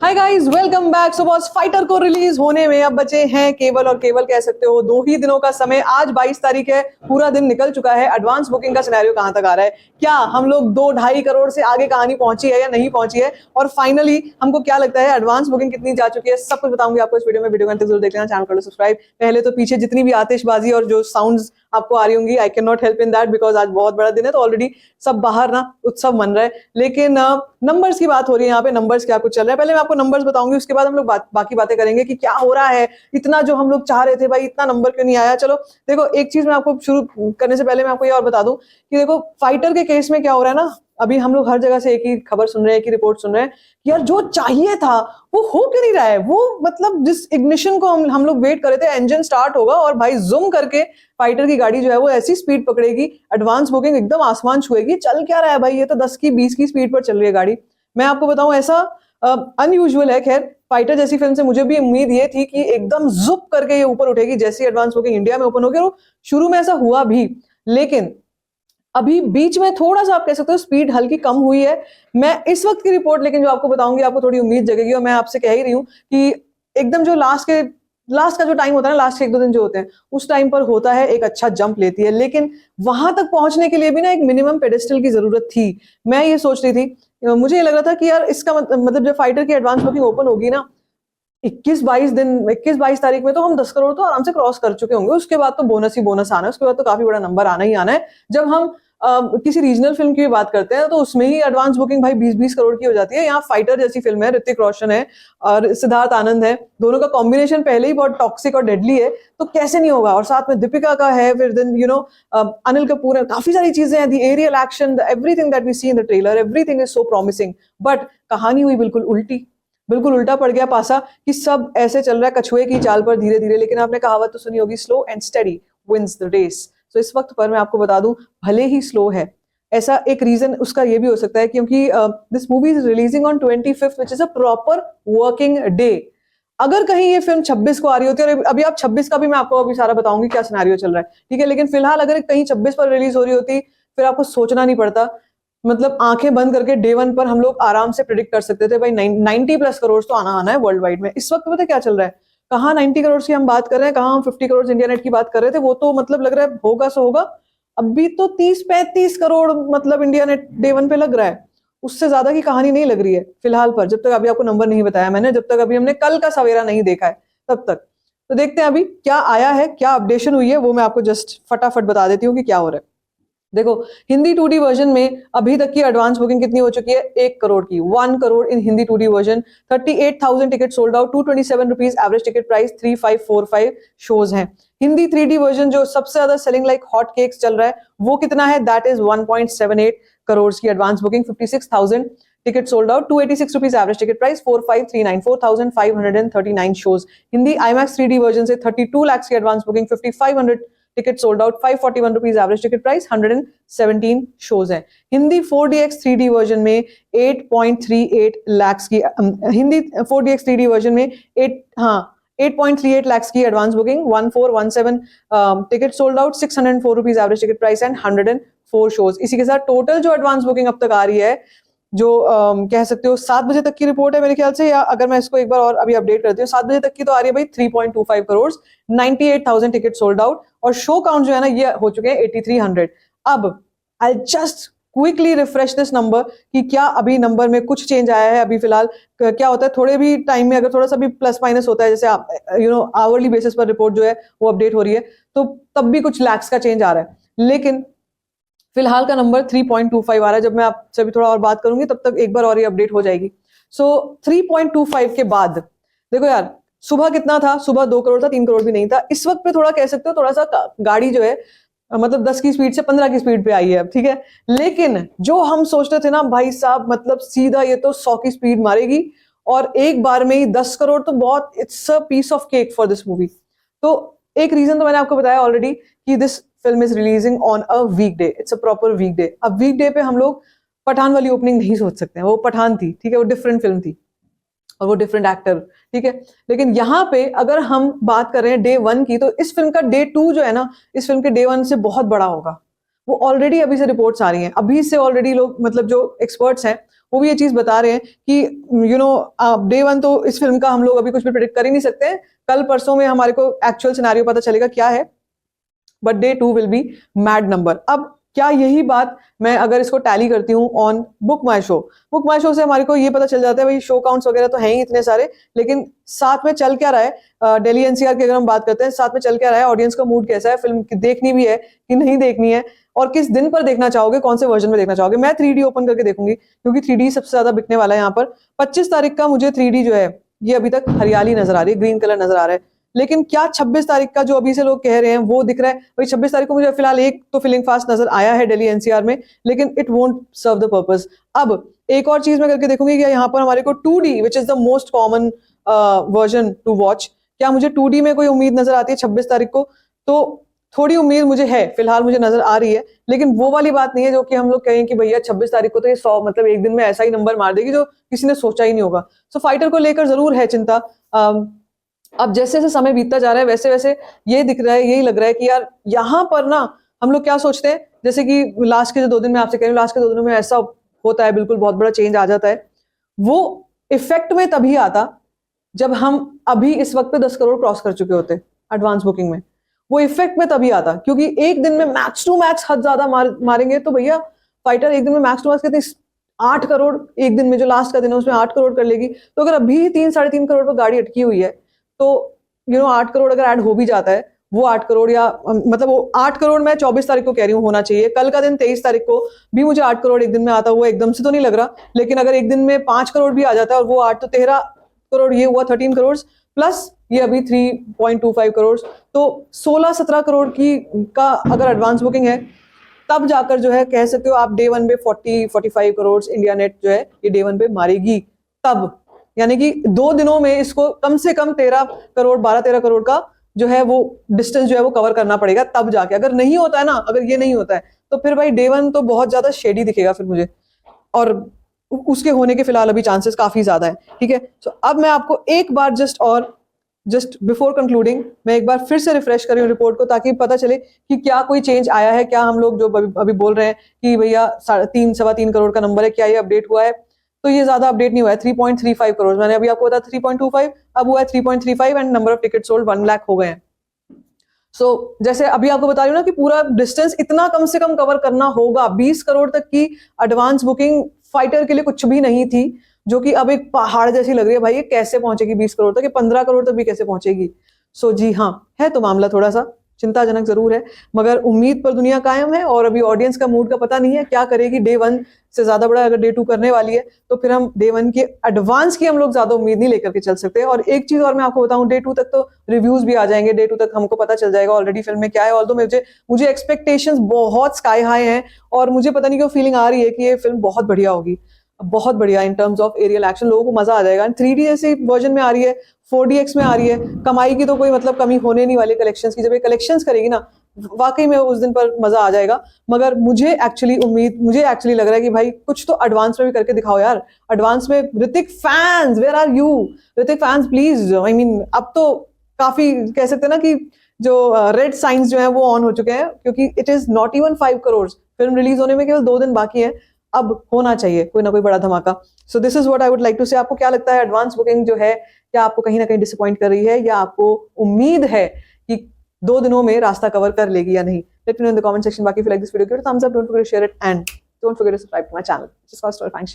Hi guys, welcome back. So boss fighter को release होने में अब बचे हैं केवल और केवल कह सकते हो 2 ही दिनों का समय। आज 22 तारीख है, पूरा दिन निकल चुका है। एडवांस बुकिंग का सिनेरियो कहां तक आ रहा है? क्या हम लोग 2-2.5 करोड़ से आगे कहानी पहुंची है या नहीं पहुंची है? और फाइनली हमको क्या लगता है एडवांस बुकिंग कितनी जा चुकी है? सब कुछ बताऊंगी आपको इस वीडियो में। वीडियो को अंत तक जरूर देख लेना, चैनल कर लो सब्सक्राइब। पहले तो पीछे जितनी भी आतिशबाजी और जो साउंड्स आपको आ रही होंगी, I can not help in that because आज बहुत बड़ा दिन है, तो ऑलरेडी सब बाहर ना उत्सव मन रहा है। लेकिन नंबर्स की बात हो रही है यहाँ पे, नंबर्स क्या कुछ चल रहा है। पहले मैं आपको नंबर्स बताऊंगी, उसके बाद हम लोग बाकी बातें करेंगे कि क्या हो रहा है। इतना जो हम लोग चाह रहे थे भाई, इतना नंबर क्यों नहीं आया? चलो देखो, एक चीज मैं आपको शुरू करने से पहले मैं आपको ये और बता दूं कि देखो फाइटर के केस में क्या हो रहा है ना, अभी हम लोग हर जगह से एक ही खबर सुन रहे हैं, एक ही रिपोर्ट सुन रहे हैं कि यार जो चाहिए था वो हो क्यों नहीं रहा है। वो मतलब जिस इग्निशन को हम लोग वेट कर रहे थे, इंजन स्टार्ट होगा और भाई जूम करके फाइटर की गाड़ी जो है वो ऐसी स्पीड पकड़ेगी, एडवांस बुकिंग एकदम आसमान छुएगी। चल क्या रहा है भाई, ये तो 10 की 20 की स्पीड पर चल रही है गाड़ी। मैं आपको बताऊं, ऐसा अनयूजुअल है। खैर, फाइटर जैसी फिल्म से मुझे भी उम्मीद ये थी कि एकदम जुप करके ये ऊपर उठेगी जैसी एडवांस बुकिंग इंडिया में ओपन हो गया। और शुरू में ऐसा हुआ भी, लेकिन अभी बीच में थोड़ा सा आप कह सकते हो स्पीड हल्की कम हुई है। मैं इस वक्त की रिपोर्ट लेकिन जो आपको बताऊंगी, आपको थोड़ी उम्मीद जगेगी। और मैं आपसे कह ही रही हूँ कि एकदम जो लास्ट का जो टाइम होता है ना, लास्ट के 1-2 दिन जो होते हैं, उस टाइम पर होता है एक अच्छा जंप लेती है। लेकिन वहां तक पहुंचने के लिए भी ना एक मिनिमम पेडेस्टल की जरूरत थी। मैं ये सोच रही थी, मुझे ये लग रहा था कि यार इसका मतलब जब फाइटर की एडवांस बुकिंग ओपन होगी ना 21-22 तारीख में, तो हम 10 करोड़ तो आराम से क्रॉस कर चुके होंगे। उसके बाद तो बोनस ही बोनस आना है, उसके बाद तो काफी बड़ा नंबर आना ही आना है। जब हम किसी रीजनल फिल्म की भी बात करते हैं तो उसमें ही एडवांस बुकिंग भाई 20-20 करोड़ की हो जाती है। यहाँ फाइटर जैसी फिल्म है, ऋतिक रोशन है और सिद्धार्थ आनंद है, दोनों का कॉम्बिनेशन पहले ही बहुत टॉक्सिक और डेडली है, तो कैसे नहीं होगा। और साथ में दीपिका का है, फिर देन अनिल कपूर है, काफी सारी चीजें हैं। The aerial action, everything that we see in the trailer, everything is so promising. But कहानी हुई बिल्कुल उल्टी, बिल्कुल उल्टा पड़ गया पासा कि सब ऐसे चल रहा है कछुए की चाल पर धीरे धीरे। लेकिन आपने कहावत तो सुनी होगी, slow and steady wins the race. तो इस वक्त पर मैं आपको बता दूं, भले ही स्लो है, ऐसा एक रीजन उसका ये भी हो सकता है क्योंकि this movie is releasing on 25th which is a proper working day. अगर कहीं ये फिल्म 26 को आ रही होती है, और अभी आप 26 का भी मैं आपको अभी सारा बताऊंगी क्या सिनेरियो चल रहा है, ठीक है। लेकिन फिलहाल अगर कहीं 26 पर रिलीज हो रही होती, फिर आपको सोचना नहीं पड़ता। मतलब आंखें बंद करके डे 1 पर हम लोग आराम से प्रिडिक्ट कर सकते थे भाई 90+ करोड़ तो आना आना है वर्ल्ड वाइड में। इस वक्त पता क्या चल रहा है, कहाँ 90 करोड़ की हम बात कर रहे हैं, कहाँ हम 50 करोड़ इंडिया नेट की बात कर रहे थे। वो तो मतलब लग रहा है होगा सो होगा। अभी तो 30-35 करोड़ मतलब इंडिया नेट डे 1 पे लग रहा है। उससे ज्यादा की कहानी नहीं लग रही है फिलहाल पर, जब तक अभी आपको नंबर नहीं बताया मैंने, जब तक अभी हमने कल का सवेरा नहीं देखा है तब तक। तो देखते हैं अभी क्या आया है, क्या अपडेशन हुई है, वो मैं आपको जस्ट फटाफट बता देती हूँ कि क्या हो रहा है। देखो, हिंदी 2D वर्जन में अभी तक की एडवांस बुकिंग कितनी हो चुकी है? 1 करोड़ की। 1 crore in Hindi 2D version. 38,000 ticket sold out, 227 rupees average ticket price, 3545 shows हैं। हिंदी 3D वर्जन जो सबसे ज्यादा सेलिंग लाइक हॉट केक्स चल रहा है, वो कितना है? दैट इज 1.78 करोड़ की advance booking, 56,000 ticket sold out, 286 rupees average ticket price, 4539 4,539 shows. Hindi IMAX 3D version से 32 लाख की advance booking, 5500 ticket sold out, 541 rupees average ticket price, 117 shows हैं। हिंदी 4DX 3D वर्जन में 8.38 लाख की हिंदी 4DX 3D वर्जन में 8.38 लाख की advance booking, 1417 ticket sold out, 604 rupees average ticket price and 104 shows. इसी के साथ टोटल जो एडवांस बुकिंग अब तक आ रही है, जो कह सकते हो 7 बजे तक की रिपोर्ट है मेरे ख्याल से, या अगर मैं इसको एक बार और अभी अपडेट करती हूँ, 7 बजे तक की तो आ रही है भाई 3.25 करोड़, 98,000 टिकट सोल्ड आउट। और शो काउंट जो है ना, ये हो चुके हैं 8300। अब I just quickly refresh this number कि क्या अभी नंबर में कुछ चेंज आया है। अभी फिलहाल क्या होता है, थोड़े भी टाइम में अगर थोड़ा सा भी प्लस माइनस होता है, जैसे आप आवरली बेसिस पर रिपोर्ट जो है वो अपडेट हो रही है, तो तब भी कुछ लैक्स का चेंज आ रहा है। लेकिन फिलहाल का नंबर 3.25 आ रहा है। जब मैं आपसे भी थोड़ा और बात करूंगी तब तक एक बार और ये अपडेट हो जाएगी। सो 3.25 के बाद देखो यार, सुबह कितना था? सुबह 2 करोड़ था, 3 करोड़ भी नहीं था। इस वक्त पे थोड़ा कह सकते हो थोड़ा सा गाड़ी जो है मतलब 10 की स्पीड से 15 की स्पीड पे आई है अब, ठीक है। लेकिन जो हम सोचते थे ना भाई साहब, मतलब सीधा ये तो 100 की स्पीड मारेगी और एक बार में ही 10 करोड़, तो बहुत it's a piece of cake for this movie. तो एक रीजन तो मैंने आपको बताया ऑलरेडी कि this film is releasing on a weekday, it's a proper weekday. अब वीकडे पे हम लोग पठान वाली ओपनिंग नहीं सोच सकते हैं, वो पठान थी, ठीक है, वो डिफरेंट फिल्म थी और वो डिफरेंट एक्टर, ठीक है। लेकिन यहाँ पे अगर हम बात कर रहे हैं डे 1 की, तो इस फिल्म का डे 2 जो है ना, इस फिल्म के डे 1 से बहुत बड़ा होगा। वो ऑलरेडी अभी से रिपोर्ट्स आ रही हैं, अभी से ऑलरेडी लोग मतलब जो एक्सपर्ट्स हैं वो भी ये चीज बता रहे हैं कि डे 1 तो इस फिल्म का हम लोग अभी कुछ भी प्रेडिक्ट कर ही नहीं सकते हैं, कल परसों में हमारे को एक्चुअल सिनेरियो पता चलेगा क्या है, but day 2 will be mad number. अब क्या यही बात मैं अगर इसको टैली करती हूँ ऑन बुक माई शो से हमारे को ये पता चल जाता है भाई शो काउंट्स वगैरह तो हैं ही इतने सारे, लेकिन साथ में चल क्या रहा है, दिल्ली एनसीआर की अगर हम बात करते हैं, साथ में चल क्या रहा है, ऑडियंस का मूड कैसा है, फिल्म देखनी भी है कि नहीं देखनी है, और किस दिन पर देखना चाहोगे, कौन से वर्जन में देखना चाहोगे। मैं 3D ओपन करके देखूंगी क्योंकि 3D सबसे ज्यादा बिकने वाला है यहाँ पर। 25 तारीख का मुझे 3D जो है ये अभी तक हरियाली नजर आ रही है, ग्रीन कलर नजर आ रहा है, लेकिन क्या 26 तारीख का जो अभी से लोग कह रहे हैं वो दिख रहा है भाई। 26 तारीख को मुझे फिलहाल एक तो फिलिंग फास्ट नजर आया है दिल्ली एनसीआर में, लेकिन it won't serve the purpose. अब एक और चीज मैं करके देखूंगी कि यहाँ पर हमारे को 2D which is the most common version two watch, क्या मुझे 2D में कोई उम्मीद नजर आती है 26 तारीख को? तो थोड़ी उम्मीद मुझे है, फिलहाल मुझे नजर आ रही है, लेकिन वो वाली बात नहीं है जो कि हम लोग कहें कि भैया 26 तारीख को तो ये 100 मतलब एक दिन में ऐसा ही नंबर मार देगी जो किसी ने सोचा ही नहीं होगा। सो फाइटर को लेकर जरूर है चिंता। अब जैसे जैसे समय बीतता जा रहा है वैसे वैसे ये दिख रहा है, यही लग रहा है कि यार यहाँ पर ना हम लोग क्या सोचते हैं, जैसे कि लास्ट के जो 2 दिन में आपसे कह रही हूँ, लास्ट के 2 दिनों में ऐसा होता है, बिल्कुल बहुत बड़ा चेंज आ जाता है। वो इफेक्ट में तभी आता जब हम अभी इस वक्त पे 10 करोड़ क्रॉस कर चुके होते एडवांस बुकिंग में। वो इफेक्ट में तभी आता क्योंकि एक दिन में मैक्स टू मैक्स हद ज्यादा मारेंगे तो भैया फाइटर एक दिन में मैक्स टू मैक्स कितनी 8 करोड़ एक दिन में, जो लास्ट का दिन है उसमें 8 करोड़ कर लेगी। तो अगर अभी 3-3.5 करोड़ पर गाड़ी अटकी हुई है तो 8 करोड़ अगर ऐड हो भी जाता है, वो 8 करोड़ या मतलब वो 8 करोड़ मैं 24 तारीख को कह रही हूँ होना चाहिए, कल का दिन 23 तारीख को भी मुझे 8 करोड़ एक दिन में आता हुआ एकदम से तो नहीं लग रहा, लेकिन अगर एक दिन में 5 करोड़ भी आ जाता है और वो 8 तो 13 करोड़, ये हुआ 13 करोड़ प्लस ये अभी 3.25 करोड़, तो 16-17 करोड़ की का अगर एडवांस बुकिंग है तब जाकर जो है कह सकते हो आप डे 1 पे 40-45 करोड़ इंडिया नेट जो है ये डे 1 पे मारेगी। तब यानी कि 2 दिनों में इसको कम से कम 13 करोड़ 12-13 करोड़ का जो है वो डिस्टेंस जो है वो कवर करना पड़ेगा, तब जाके। अगर नहीं होता है ना, अगर ये नहीं होता है तो फिर भाई डे 1 तो बहुत ज्यादा शेडी दिखेगा फिर मुझे, और उसके होने के फिलहाल अभी चांसेस काफी ज्यादा है। ठीक है, तो अब मैं आपको एक बार जस्ट बिफोर कंक्लूडिंग मैं एक बार फिर से रिफ्रेश कर रही हूँ रिपोर्ट को, ताकि पता चले कि क्या कोई चेंज आया है, क्या हम लोग जो अभी बोल रहे हैं कि भैया 3.25 करोड़ का नंबर है, क्या ये अपडेट हुआ है? तो ये ज्यादा अपडेट नहीं हुआ है, 3.35 करोड़। मैंने अभी आपको बताया 3.25, अब हुआ है 3.35 and number of ticket sold 1 lakh हो गए हैं। सो जैसे अभी आपको बता रही हूँ ना कि पूरा डिस्टेंस इतना कम से कम कवर करना होगा। 20 करोड़ तक की एडवांस बुकिंग फाइटर के लिए कुछ भी नहीं थी, जो कि अब एक पहाड़ जैसी लग रही है। भाई ये कैसे पहुंचेगी 20 करोड़ तक, ये 15 करोड़ तक भी कैसे पहुंचेगी? सो जी हाँ, है तो मामला थोड़ा सा चिंताजनक जरूर है, मगर उम्मीद पर दुनिया कायम है। और अभी ऑडियंस का मूड का पता नहीं है क्या करेगी, डे 1 से ज्यादा बड़ा अगर डे 2 करने वाली है तो फिर हम डे 1 की एडवांस की हम लोग ज्यादा उम्मीद नहीं लेकर के चल सकते। और एक चीज और मैं आपको बताऊं, डे 2 तक तो रिव्यूज भी आ जाएंगे, डे 2 तक हमको पता चल जाएगा ऑलरेडी फिल्म में क्या है। ऑल्दो मुझे एक्सपेक्टेशंस बहुत स्काई हाई हैं, और मुझे पता नहीं क्यों फीलिंग आ रही है कि ये फिल्म बहुत बढ़िया होगी, बहुत बढ़िया in terms of aerial action, लोगों को मजा आ जाएगा। 3D जैसे वर्जन में आ रही है, 4DX में आ रही है, कमाई की तो कोई मतलब कमी होने नहीं वाली कलेक्शंस की। जब ये कलेक्शंस करेगी ना, वाकई में उस दिन पर मजा आ जाएगा। मगर मुझे एक्चुअली लग रहा है कि भाई कुछ तो एडवांस में भी करके दिखाओ यार। एडवांस में Hrithik fans, where are you? Hrithik fans please, I mean अब तो काफी कह सकते हैं ना कि जो रेड साइंस जो है वो ऑन हो चुके हैं, क्योंकि it is not even 5 crore, film release होने में केवल 2 दिन बाकी है। अब होना चाहिए कोई ना कोई बड़ा धमाका। So this is what I would like to say. आपको क्या लगता है, एडवांस बुकिंग जो है क्या आपको कहीं ना कहीं डिसअपॉइंट कर रही है, या आपको उम्मीद है कि 2 दिनों में रास्ता कवर कर लेगी या नहीं? Let me know in the comment section. बाकी if you like this video, give it a thumbs up, don't forget to share it, and don't forget to subscribe to my channel. Just cost 5